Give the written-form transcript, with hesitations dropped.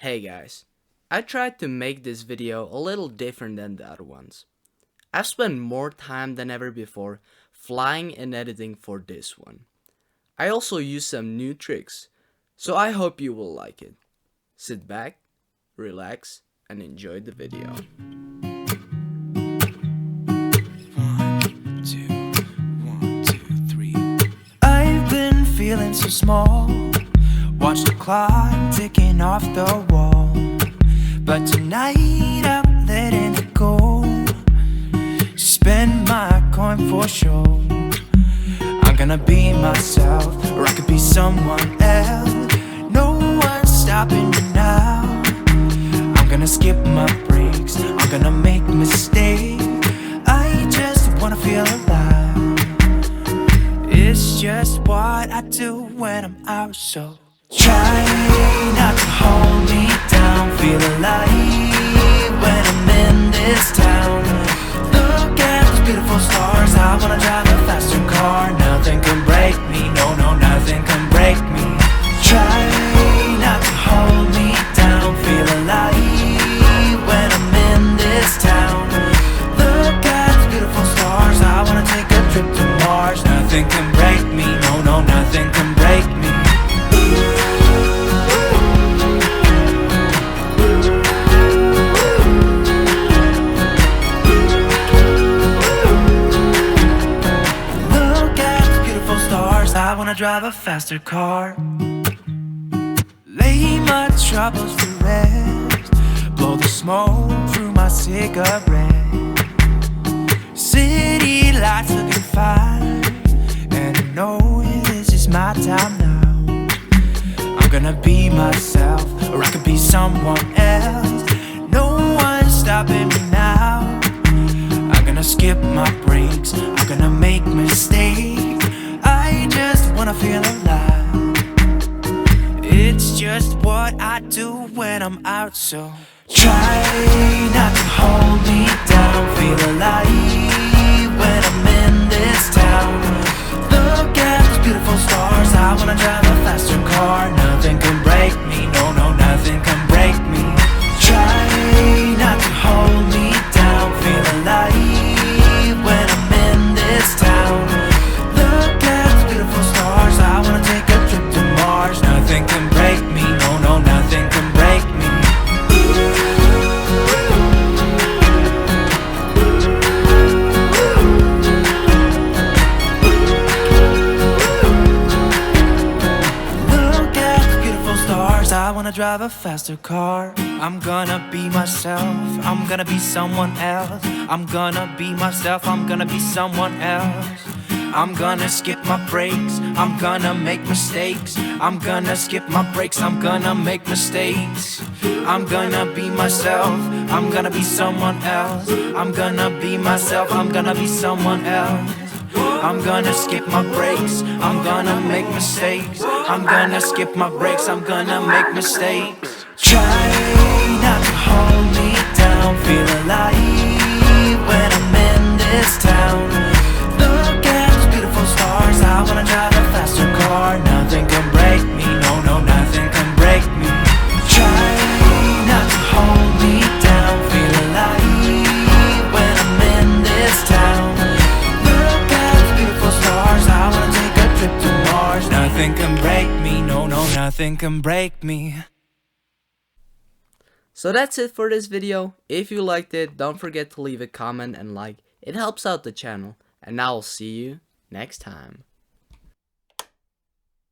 Hey guys, I tried to make this video a little different than the other ones. I've spent more time than ever before flying and editing for this one. I also used some new tricks, so I hope you will like it. Sit back, relax, and enjoy the video. 1, 2, 1, 2, 3. I've been feeling so small. Watch the clock ticking off the wall. But tonight I'm letting it go. Spend my coin for sure. I'm gonna be myself, or I could be someone else. No one's stopping me now. I'm gonna skip my breaks, I'm gonna make mistakes. I just wanna feel alive. It's just what I do when I'm out, so try not to hold me down. Feel alive when I'm in this town. Look at those beautiful stars. I wanna drive a faster car. Nothing can break me, no, no, nothing can break me. Try not to hold me down. Feel alive when I'm in this town. Look at those beautiful stars. I wanna take a trip to Mars. Nothing can break me, no, no, nothing can break me. I wanna drive a faster car. Lay my troubles to rest. Blow the smoke through my cigarette. City lights looking fine, and I know this is my time now. I'm gonna be myself, or I could be someone else. No one's stopping me now. I'm gonna skip my breaks, I'm gonna make mistakes. I just wanna feel alive. It's just what I do when I'm out, so try not to hold me down. Feel alive when I'm in this town. Look at those beautiful stars. I wanna drive a faster car. Nothing can break me, no, no, nothing can break me. Try not to hold me down. Feel alive when I'm in this town. Nothing can break me, no, no, nothing can break me. Look at the beautiful stars. I wanna drive a faster car. I'm gonna be myself, I'm gonna be someone else. I'm gonna be myself, I'm gonna be someone else. I'm gonna skip my breaks, I'm gonna make mistakes. I'm gonna skip my breaks, I'm gonna make mistakes. I'm gonna be myself, I'm gonna be someone else. I'm gonna be myself, I'm gonna be someone else. I'm gonna skip my breaks, I'm gonna make mistakes. I'm gonna skip my breaks, I'm gonna make mistakes. Try not to hold me down. Feel alive when I'm in this town. Look at those beautiful stars. I wanna drive a faster car. Nothing can break me, no, no, nothing can break me. Try not to hold me down. Feel alive when I'm in this town. Look at those beautiful stars. I wanna take a trip to Mars. Nothing can break me, no, no, nothing can break me. So that's it for this video. If you liked it, don't forget to leave a comment and like. It helps out the channel. And I'll see you next time.